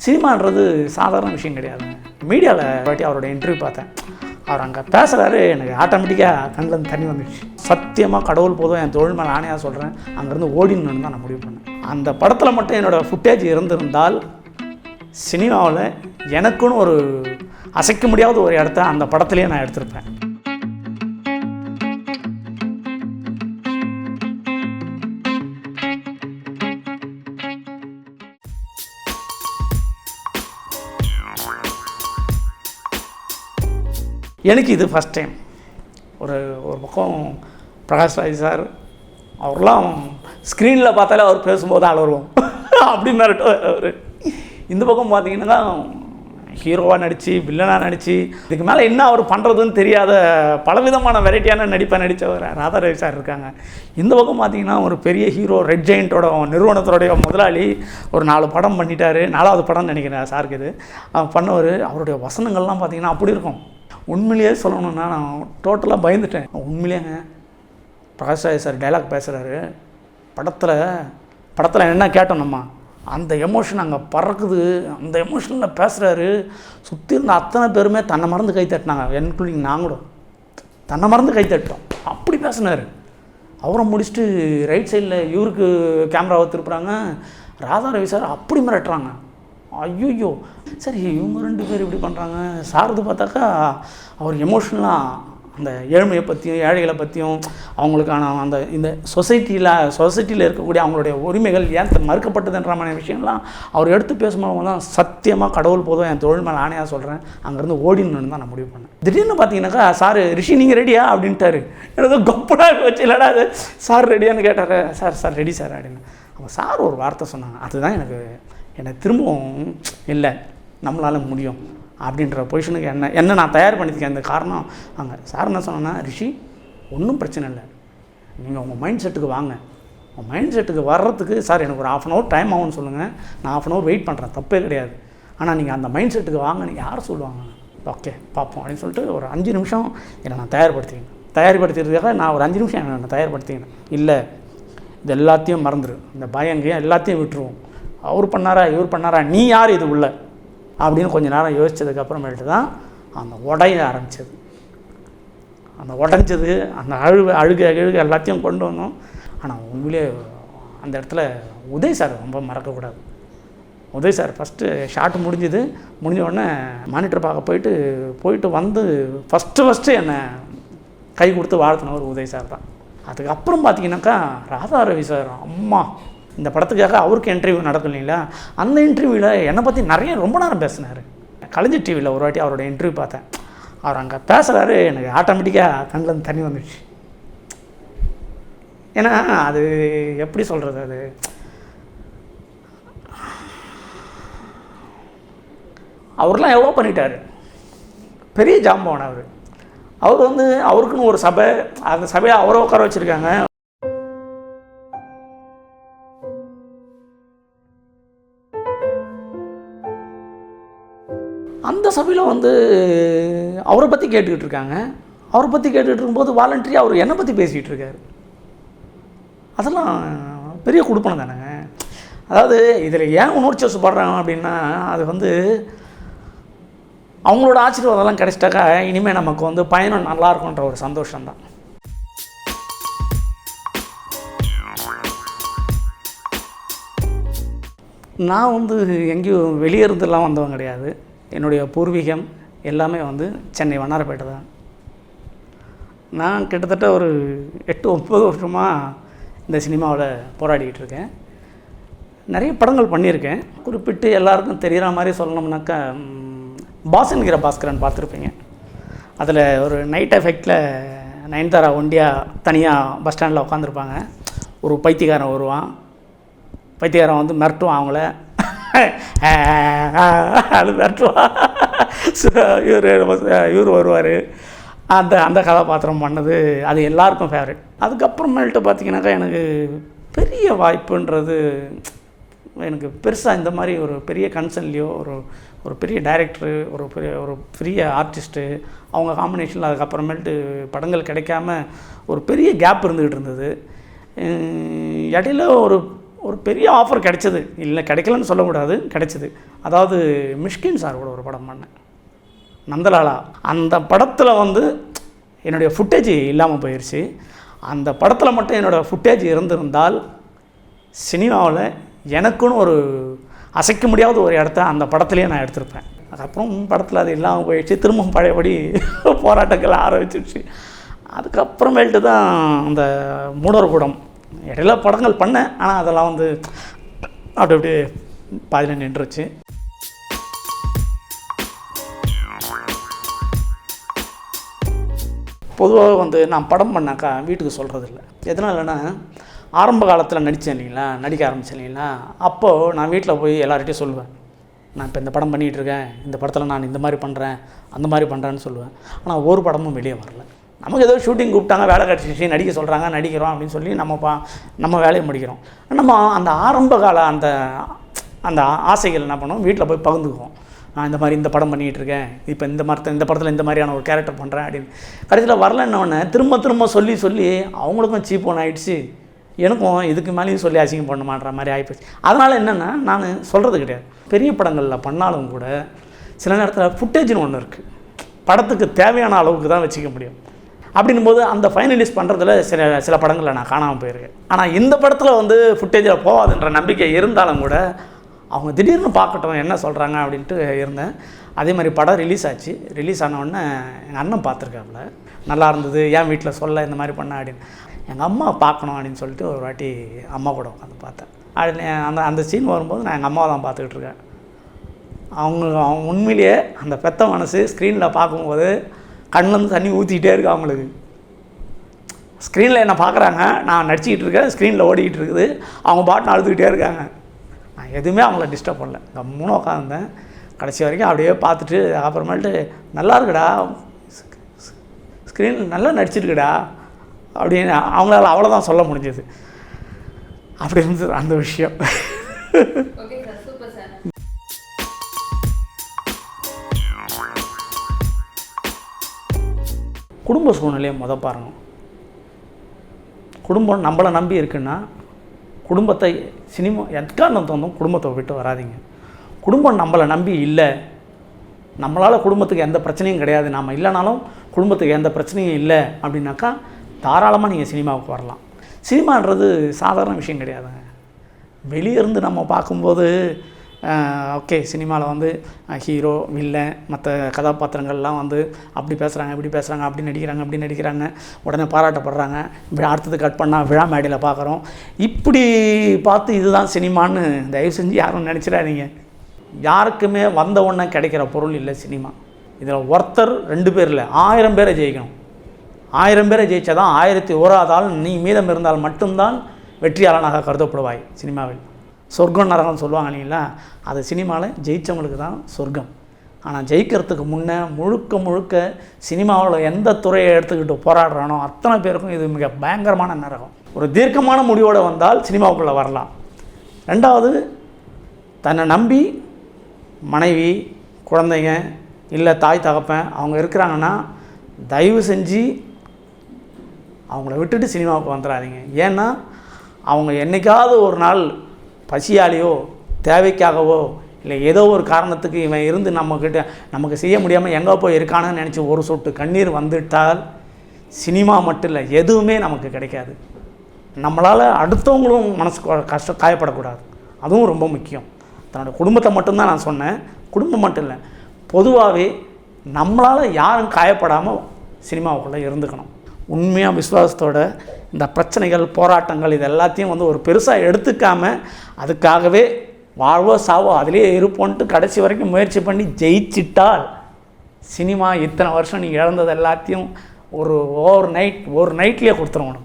சினிமான்றது சாதாரண விஷயம் கிடையாதுங்க. மீடியாவில் வாட்டி அவரோட இன்டர்வியூ பார்த்தேன். அவர் அங்கே பேசுகிறாரு, எனக்கு ஆட்டோமேட்டிக்காக கண்ணில் தண்ணி வந்துடுச்சு. சத்தியமாக கடவுள் போதும், என் தொழில் மேலே ஆணையாக சொல்கிறேன், அங்கேருந்து ஓடினு தான் நான் முடிவு பண்ணேன். அந்த படத்தில் மட்டும் என்னோடய ஃபுட்டேஜ் இருந்திருந்தால் சினிமாவில் எனக்குன்னு ஒரு அசைக்க முடியாத ஒரு இடத்த அந்த படத்துலேயே நான் எடுத்திருப்பேன். எனக்கு இது ஃபஸ்ட் டைம். ஒரு பக்கம் பிரகாஷ் ராஜ் சார் அவர்லாம் ஸ்க்ரீனில் பார்த்தாலே அவர் பேசும்போது அலறுவோம் அப்படின்னு அவர். இந்த பக்கம் பார்த்தீங்கன்னா ஹீரோவாக நடித்து வில்லனாக நடித்து இதுக்கு மேலே என்ன அவர் பண்ணுறதுன்னு தெரியாத பலவிதமான வெரைட்டியான நடிப்பை நடித்தவர் ராதாரவி சார் இருக்காங்க. இந்த பக்கம் பார்த்தீங்கன்னா ஒரு பெரிய ஹீரோ ரெட் ஜெயிண்ட்டோட நிறுவனத்தோடைய முதலாளி ஒரு 4 படம் பண்ணிட்டார். 4வது படம் நினைக்கிறேன் சாருக்கு இது பண்ணவர். அவருடைய வசனங்கள்லாம் பார்த்தீங்கன்னா அப்படி இருக்கும். உண்மையிலேயே சொல்லணுன்னா நான் டோட்டலாக பயந்துட்டேன். உண்மையிலேங்க பிரகாஷ் ராஜ் சார் டைலாக் பேசுகிறாரு படத்தில் என்ன கேட்டோம் நம்ம, அந்த எமோஷன் அங்கே பறக்குது, அந்த எமோஷனில் பேசுகிறாரு. சுற்றி இருந்த அத்தனை பேருமே தன்னை மறந்து கை தட்டினாங்க, இன்க்ளூடிங் நாங்களும் தன்னை மறந்து கை தட்டோம். அப்படி பேசினார். அவரை முடிச்சுட்டு ரைட் சைடில் இவருக்கு கேமராவை திருப்புறாங்க, ராதாரவி சார் அப்படி மிரட்டுறாங்க. ஐயோ சரி இவங்க 2 பேர் இப்படி பண்ணுறாங்க. சார்து பார்த்தாக்கா அவர் எமோஷனலாக அந்த ஏழ்மையை பற்றியும் ஏழைகளை பற்றியும் அவங்களுக்கான அந்த இந்த சொசைட்டியில் இருக்கக்கூடிய அவங்களுடைய உரிமைகள் ஏன் மறுக்கப்பட்டதுன்ற மாதிரி விஷயம்லாம் அவர் எடுத்து பேசும்போது தான் சத்தியமாக கடவுள் போதும், என் தொழில் மேலே ஆணையாக சொல்கிறேன், அங்கேருந்து ஓடினு தான் நான் முடிவு பண்ணேன். திடீர்னு பார்த்தீங்கன்னாக்கா சார் ரிஷி நீங்கள் ரெடியா அப்படின்ட்டாரு. எனக்கு கப்படாக வச்சு இல்லைடா அது சார் ரெடியான்னு கேட்டார். சார் ரெடி சார் அப்படின்னு அவங்க சார் ஒரு வார்த்தை சொன்னாங்க. அதுதான் எனக்கு திரும்பவும் இல்லை நம்மளால் முடியும் அப்படின்ற பொசிஷனுக்கு என்ன நான் தயார் பண்ணியிருக்கேன். அந்த காரணம் அங்கே சார் என்ன சொன்னேன்னா, ரிஷி ஒன்றும் பிரச்சனை இல்லை, நீங்கள் உங்கள் மைண்ட் செட்டுக்கு வாங்க. உங்கள் மைண்ட் செட்டுக்கு வர்றதுக்கு சார் எனக்கு ஒரு 1/2 hour டைம் ஆகும்னு சொல்லுங்கள், நான் 1/2 hour வெயிட் பண்ணுறேன், தப்பே கிடையாது. ஆனால் நீங்கள் அந்த மைண்ட் செட்டுக்கு வாங்கன்னு யார் சொல்லுவாங்க? ஓகே பார்ப்போம் அப்படின்னு சொல்லிட்டு ஒரு 5 நிமிஷம் என்னை நான் தயார்படுத்திக்கிறதுக்காக நான் ஒரு 5 நிமிஷம் என்னை தயார்படுத்திக்கினேன். இல்லை இது எல்லாத்தையும் மறந்துடு, இந்த பயங்கையும் எல்லாத்தையும் விட்டுருவோம், அவர் பண்ணாரா இவர் பண்ணாரா, நீ யார் இது உள்ள அப்படின்னு கொஞ்சம் நேரம் யோசித்ததுக்கப்புறமேட்டு தான் அந்த உடைய ஆரம்பித்தது. அந்த உடஞ்சது அந்த அழுக எல்லாத்தையும் கொண்டு வந்தோம். ஆனால் உண்மையிலே அந்த இடத்துல உதய் சார் ரொம்ப மறக்கக்கூடாது. உதய் சார் ஃபஸ்ட்டு ஷார்ட் முடிஞ்ச உடனே மானிட்டர் பார்க்க போயிட்டு வந்து ஃபஸ்ட்டு என்னை கை கொடுத்து வாழ்த்தினவர் உதய் சார் தான். அதுக்கப்புறம் பார்த்தீங்கன்னாக்கா ராதாரவி சார் அம்மா இந்த படத்துக்காக அவருக்கு இன்டர்வியூ நடக்கும் இல்லைங்களா, அந்த இன்டர்வியூவில் என்னை பற்றி ரொம்ப நேரம் பேசினார். கலைஞர் டிவியில் ஒரு வாட்டி அவரோட இன்டர்வியூ பார்த்தேன். அவர் அங்கே பேசுகிறாரு, எனக்கு ஆட்டோமேட்டிக்காக கண்ணில் தண்ணி வந்துடுச்சு. ஏன்னா அது எப்படி சொல்கிறது, அது அவர்லாம் எவ்வளோ பண்ணிட்டார், பெரிய ஜாம்பவான் அவர் அவருக்குன்னு ஒரு சபை, அந்த சபையை அவரை உட்கார வச்சுருக்காங்க. அந்த சபையில் அவரை பற்றி கேட்டுக்கிட்டு இருக்காங்க. அவரை பற்றி கேட்டுக்கிட்டு இருக்கும்போது வாலண்டரியாக அவர் என்னை பற்றி பேசிக்கிட்டு இருக்காரு. அதெல்லாம் பெரிய கொடுப்பனை தானேங்க. அதாவது இதில் ஏன் உணர்ச்சி வசப்படுறாங்க அப்படின்னா, அது அவங்களோட ஆசீர்வாதம்லாம் கிடைச்சிட்டாக்கா இனிமேல் நமக்கு பயணம் நல்லாயிருக்குன்ற ஒரு சந்தோஷம்தான். நான் எங்கேயும் வெளியே இருந்தெல்லாம் வந்தவன் கிடையாது. என்னுடைய பூர்வீகம் எல்லாமே சென்னை வண்ணாரப்பேட்டை தான். நான் கிட்டத்தட்ட ஒரு 8-9 வருஷமாக இந்த சினிமாவில் போராடிக்கிட்டு இருக்கேன். நிறைய படங்கள் பண்ணியிருக்கேன். குறிப்பிட்டு எல்லாருக்கும் தெரிகிற மாதிரி சொல்லணும்னாக்கா பாஸ் என்கிற பாஸ்கரன் பார்த்துருப்பீங்க. அதில் ஒரு நைட் எஃபெக்டில் நயன்தாரா ஒண்டியாக தனியாக பஸ் ஸ்டாண்டில் உட்காந்துருப்பாங்க. ஒரு பைத்தியக்காரன் வருவான், பைத்தியக்காரன் மிரட்டுவான் அவங்கள, அது மிரட்டுவான், இவர் வருவார். அந்த கதாபாத்திரம் பண்ணது அது எல்லாருக்கும் ஃபேவரட். அதுக்கப்புறமேல்ட்டு பார்த்திங்கனாக்கா எனக்கு பெரிய வாய்ப்புன்றது எனக்கு பெருசாக இந்த மாதிரி ஒரு பெரிய கன்சர்ன்லேயோ ஒரு பெரிய டைரக்டரு ஒரு பெரிய ஆர்டிஸ்ட்டு அவங்க காம்பினேஷனில் அதுக்கப்புறமேல்ட்டு படங்கள் கிடைக்காம ஒரு பெரிய கேப் இருந்துக்கிட்டு இருந்தது. இடையில ஒரு பெரிய ஆஃபர் கிடைச்சது. இல்லை கிடைக்கலன்னு சொல்லக்கூடாது, கிடைச்சிது. அதாவது மிஷ்கின் சார் கூட ஒரு படம் பண்ணேன், நந்தலாலா. அந்த படத்தில் வந்து என்னுடைய ஃபுட்டேஜ் இல்லாமல் போயிடுச்சு. அந்த படத்தில் மட்டும் என்னோடய ஃபுட்டேஜ் இருந்திருந்தால் சினிமாவில் எனக்குன்னு ஒரு அசைக்க முடியாத ஒரு இடத்த அந்த படத்துலேயே நான் எடுத்திருப்பேன். அதுக்கப்புறம் படத்தில் அது இல்லாமல் போயிடுச்சு. திரும்பவும் பழையபடி போராட்டங்கள் ஆரம்பிச்சிடுச்சு. அதுக்கப்புறமேல்ட்டு தான் அந்த மூடர் கூடம் இடையில படங்கள் பண்ணேன். ஆனால் அதெல்லாம் வந்து அப்படி அப்படியே பாதியில் நின்றுச்சு. பொதுவாக வந்து நான் படம் பண்ணாக்கா வீட்டுக்கு சொல்கிறது இல்லை. எதனாலன்னா, ஆரம்ப காலத்தில் நடித்தேன் இல்லைங்களா, நடிக்க ஆரம்பித்தேன் இல்லைங்களா, அப்போது நான் வீட்டில் போய் எல்லார்கிட்டையும் சொல்லுவேன், நான் இப்போ இந்த படம் பண்ணிகிட்ருக்கேன், இந்த படத்தில் நான் இந்த மாதிரி பண்ணுறேன், அந்த மாதிரி பண்ணுறேன்னு சொல்லுவேன். ஆனால் ஒரு படமும் வெளியே வரல. நமக்கு ஏதோ ஷூட்டிங் கூப்பிட்டாங்க, வேலை கிடச்சிச்சு, நடிக்க சொல்கிறாங்க, நடிக்கிறோம் அப்படின்னு சொல்லி நம்ம வேலையை முடிக்கிறோம். நம்ம அந்த ஆரம்ப கால அந்த ஆசைகள் என்ன பண்ணுவோம், வீட்டில் போய் பகிர்ந்துக்குவோம். நான் இந்த மாதிரி இந்த படம் பண்ணிகிட்ருக்கேன், இப்போ இந்த படத்தில் இந்த மாதிரியான ஒரு கேரக்டர் பண்ணுறேன் அப்படின்னு. கடைசியில் வரலன்னொடனே திரும்ப சொல்லி அவங்களுக்கும் சீப் ஒன்று ஆகிடுச்சு, எனக்கும் இதுக்கு மேலேயும் சொல்லி அசிங்கம் பண்ண மாட்டுற மாதிரி ஆகிப்போச்சு. அதனால் என்னென்னா, நான் சொல்கிறது கிடையாது. பெரிய படங்களில் பண்ணாலும் கூட சில நேரத்தில் ஃபுட்டேஜ்னு ஒன்று இருக்குது, படத்துக்கு தேவையான அளவுக்கு தான் வச்சுக்க முடியும். அப்படின்னும் போது அந்த ஃபைனலிஸ்ட் பண்ணுறதுல சில படங்களில் நான் காணாமல் போயிருக்கேன். ஆனால் இந்த படத்தில் வந்து ஃபுட்டேஜில் போகாதுன்ற நம்பிக்கை இருந்தாலும் கூட அவங்க திடீர்னு பார்க்கட்டும் என்ன சொல்கிறாங்க அப்படின்ட்டு இருந்தேன். அதே மாதிரி படம் ரிலீஸ் ஆச்சு. ரிலீஸ் ஆனவுடனே எங்கள் அண்ணன் பார்த்துருக்காப்புல, நல்லா இருந்தது, ஏன் வீட்டில் சொல்ல இந்த மாதிரி பண்ண அப்படின்னு. எங்கள் அம்மா பார்க்கணும் அப்படின்னு சொல்லிட்டு ஒரு வாட்டி அம்மா கூட உட்காந்து பார்த்தேன். அது அந்த சீன் வரும்போது நான் எங்கள் அம்மாவை தான் பார்த்துக்கிட்டு இருக்கேன். அவங்க உண்மையிலேயே அந்த பெத்த மனசு ஸ்க்ரீனில் பார்க்கும்போது கண்ணிலேருந்து தண்ணி ஊற்றிக்கிட்டே இருக்குது அவங்களுக்கு. ஸ்க்ரீனில் என்ன பார்க்குறாங்க, நான் நடிச்சிக்கிட்டு இருக்கேன், ஸ்க்ரீனில் ஓடிக்கிட்டு இருக்குது, அவங்க பாட்டுன்னு அழுதுகிட்டே இருக்காங்க. நான் எதுவுமே அவங்கள டிஸ்டர்ப் பண்ணல, கம்முன்னு உட்காந்துருந்தேன் கடைசி வரைக்கும். அப்படியே பார்த்துட்டு அப்புறமேட்டு நல்லா இருக்குடா, ஸ்க்ரீனில் நல்லா நடிச்சிருக்குடா அப்படின்னு அவங்களால அவ்வளோதான் சொல்ல முடிஞ்சது. அப்படி இருந்தது அந்த விஷயம். குடும்ப சூழ்நிலையை பாருங்கள். குடும்பம் நம்மளை நம்பி இருக்குன்னா குடும்பத்தை சினிமா எக்காரணம் தோணும் குடும்பத்தை விட்டு வராதிங்க. குடும்பம் நம்மளை நம்பி இல்லை, நம்மளால் குடும்பத்துக்கு எந்த பிரச்சனையும் கிடையாது, நாம் இல்லைனாலும் குடும்பத்துக்கு எந்த பிரச்சனையும் இல்லை அப்படின்னாக்கா தாராளமாக நீங்கள் சினிமாவுக்கு வரலாம். சினிமான்றது சாதாரண விஷயம் கிடையாதுங்க. வெளியே இருந்து நம்ம பார்க்கும்போது ஓகே, சினிமாவில் வந்து ஹீரோ வில்லன் மற்ற கதாபாத்திரங்கள்லாம் வந்து அப்படி பேசுகிறாங்க இப்படி பேசுகிறாங்க, அப்படி நடிக்கிறாங்க, உடனே பாராட்டப்படுறாங்க, அடுத்தது கட் பண்ணால் விழா மேடையில் பார்க்குறோம். இப்படி பார்த்து இதுதான் சினிமான்னு தயவு செஞ்சு யாரும் நினச்சிடாதீங்க. யாருக்குமே வந்த உடனே கிடைக்கிற பொருள் இல்லை சினிமா. இதில் ஒருத்தர் 2 பேர் இல்லை, 1000 பேரை ஜெயிக்கணும். 1000 பேரை ஜெயித்தா தான் 1001வது ஆள் நீ மீதம் இருந்தால் மட்டும்தான் வெற்றியாளனாக கருதப்படுவாய். சினிமாவில் சொர்க்கம் நரகம் சொல்லுவாங்க இல்லைங்களா, அது சினிமாவில் ஜெயித்தவங்களுக்கு தான் சொர்க்கம். ஆனால் ஜெயிக்கிறதுக்கு முன்னே முழுக்க சினிமாவில் எந்த துறையை எடுத்துக்கிட்டு போராடுறானோ அத்தனை பேருக்கும் இது மிக பயங்கரமான நரகம். ஒரு தீர்க்கமான முடிவோடு வந்தால் சினிமாவுக்குள்ளே வரலாம். 2வது, தன்னை நம்பி மனைவி குழந்தைங்க இல்லை தாய் தகப்பன் அவங்க இருக்கிறாங்கன்னா தயவு செஞ்சு அவங்கள விட்டுட்டு சினிமாவுக்கு வந்துடாதீங்க. ஏன்னா அவங்க என்றைக்காவது ஒரு நாள் பசியாலேயோ தேவைக்காகவோ இல்லை ஏதோ ஒரு காரணத்துக்கு இவன் இருந்து நமக்கு செய்ய முடியாமல் எங்கே போய் இருக்கானு நினச்சி ஒரு சொட்டு கண்ணீர் வந்துட்டால் சினிமா மட்டும் இல்லை எதுவுமே நமக்கு கிடைக்காது. நம்மளால் அடுத்தவங்களும் மனசு காயப்படக்கூடாது, அதுவும் ரொம்ப முக்கியம். தன்னோட குடும்பத்தை மட்டும்தான் நான் சொன்னேன், குடும்பம் மட்டும் இல்லை, பொதுவாகவே நம்மளால் யாரும் காயப்படாமல் சினிமாவுக்குள்ளே இருந்துக்கணும். உண்மையாக விசுவாசத்தோட இந்த பிரச்சனைகள் போராட்டங்கள் இது எல்லாத்தையும் வந்து ஒரு பெருசாக எடுத்துக்காமல் அதுக்காகவே வாழ்வோ சாவோ அதிலே இருப்போன்ட்டு கடைசி வரைக்கும் முயற்சி பண்ணி ஜெயிச்சிட்டால் சினிமா இத்தனை வருஷம் நீங்கள் இழந்தது எல்லாத்தையும் ஒரு நைட்லேயே கொடுத்துருவோம்.